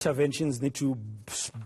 Interventions need to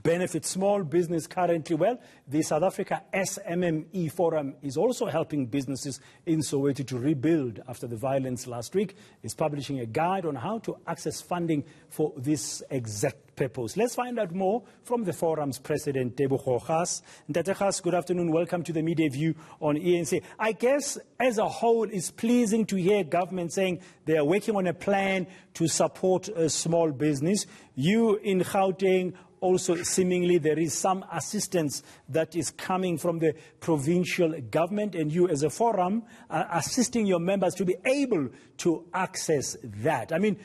benefit small business currently. Well, the South Africa SMME Forum is also helping businesses in Soweto to rebuild after the violence last week. It's publishing a guide on how to access funding for this exact purpose. Let's find out more from the forum's president, Tebogo Khaas. Ntate Khaas, good afternoon. Welcome to the Media View on eNCA. I guess as a whole, it's pleasing to hear government saying they are working on a plan to support a small business. You in Gauteng, also seemingly there is some assistance that is coming from the provincial government, and you as a forum are assisting your members to be able to access that. I mean,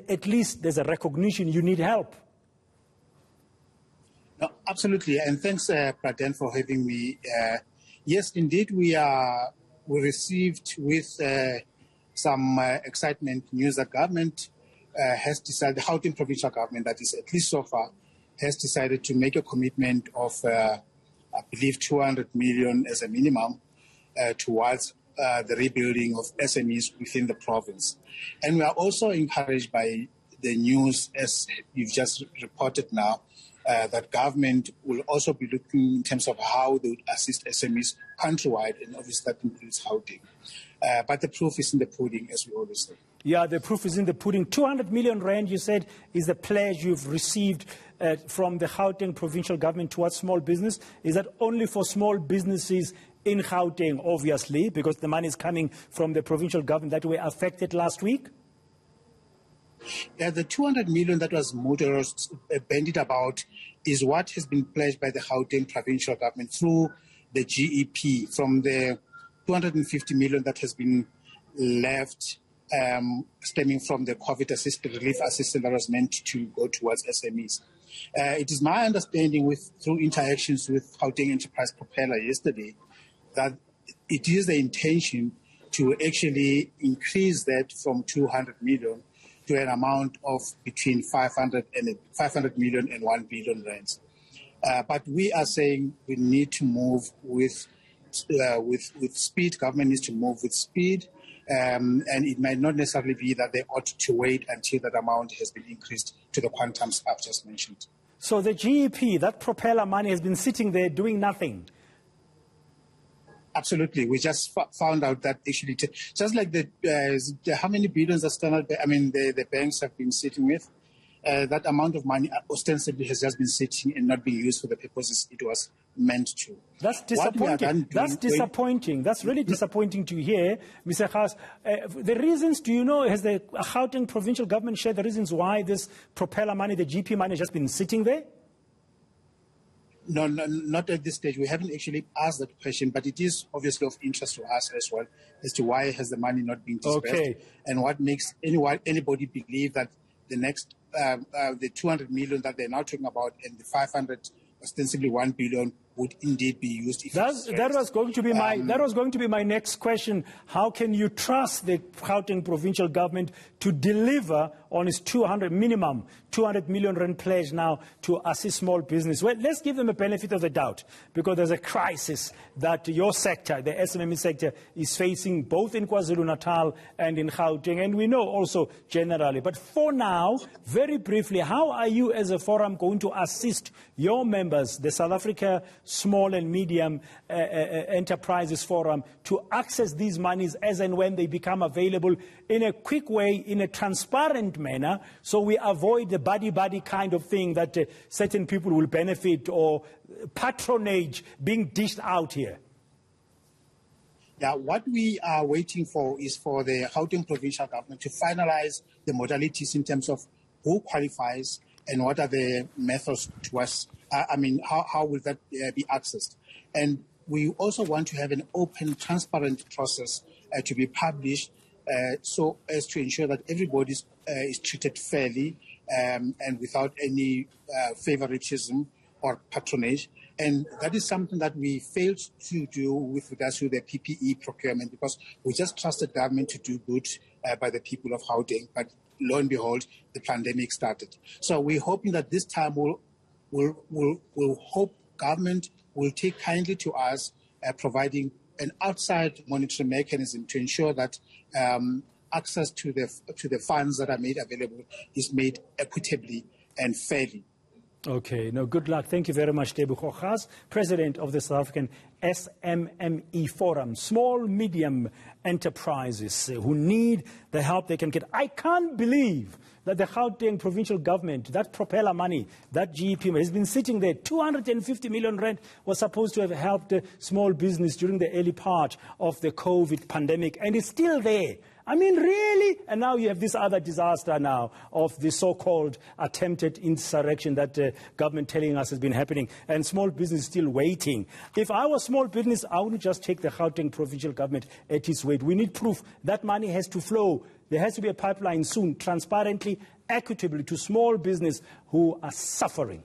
at least there's a recognition you need help. No, absolutely, and thanks, Praden, for having me. Yes, indeed, we received with some excitement news that government has decided, the Gauteng provincial government, that is at least so far, has decided to make a commitment of, I believe, 200 million as a minimum towards the rebuilding of SMEs within the province. And we are also encouraged by the news, as you've just reported now, that government will also be looking in terms of how they would assist SMEs countrywide, and obviously that includes Gauteng. But the proof is in the pudding, as we always say. Yeah, the proof is in the pudding. 200 million rand, you said, is the pledge you've received from the Gauteng provincial government towards small business. Is that only for small businesses in Gauteng, obviously, because the money is coming from the provincial government that were affected last week? Yeah, the 200 million that was bandied about is what has been pledged by the Gauteng provincial government through the GEP from the 250 million that has been left stemming from the COVID relief assistance that was meant to go towards SMEs. It is my understanding through interactions with Gauteng Enterprise Propeller yesterday that it is the intention to actually increase that from 200 million to an amount of between 500 million and 1 billion rands. But we are saying we need to move with speed. Government needs to move with speed. And it might not necessarily be that they ought to wait until that amount has been increased to the quantums I've just mentioned. So the GEP, that propeller money, has been sitting there doing nothing. Absolutely. We just found out that actually, just like how many billions the banks have been sitting with, that amount of money ostensibly has just been sitting and not being used for the purposes it was meant to. That's disappointing. That's disappointing. That's really disappointing to hear, Mr. Khaas. The reasons, do you know, has the Gauteng provincial government shared the reasons why this propeller money, the GP money, has just been sitting there? No, not at this stage. We haven't actually asked that question, but it is obviously of interest to us as well as to why has the money not been dispersed, and what makes anybody believe that the next the 200 million that they're now talking about and the 500, ostensibly 1 billion, would indeed be used. If that was going to be my next question. How can you trust the Gauteng provincial government to deliver on its minimum 200 million rand pledge now to assist small business? Well, let's give them a benefit of the doubt, because there's a crisis that your sector, the SMME sector, is facing both in KwaZulu-Natal and in Gauteng, and we know also generally. But for now, very briefly, how are you as a forum going to assist your members, the South Africa Small and Medium Enterprises Forum, to access these monies as and when they become available in a quick way, in a transparent manner, so we avoid the buddy-buddy kind of thing that certain people will benefit, or patronage being dished out here? Yeah, what we are waiting for is for the Gauteng provincial government to finalize the modalities in terms of who qualifies and what are the methods towards, how will that be accessed? And we also want to have an open, transparent process to be published so as to ensure that everybody is treated fairly and without any favoritism or patronage. And that is something that we failed to do with regards to the PPE procurement, because we just trusted government to do good by the people of Gauteng. But lo and behold, the pandemic started. So we're hoping that this time we'll hope government will take kindly to us providing an outside monitoring mechanism to ensure that access to the funds that are made available is made equitably and fairly. Okay, no, good luck. Thank you very much, Tebogo Khaas, President of the South African SMME Forum, small, medium enterprises who need the help they can get. I can't believe that the Gauteng provincial government, that propeller money, that GEP has been sitting there. 250 million rand was supposed to have helped small business during the early part of the COVID pandemic, and it's still there. I mean, really? And now you have this other disaster now of the so-called attempted insurrection that government telling us has been happening, and small business still waiting. If I was small business, I wouldn't just take the Gauteng provincial government at its word. We need proof. That money has to flow. There has to be a pipeline soon, transparently, equitably to small business who are suffering.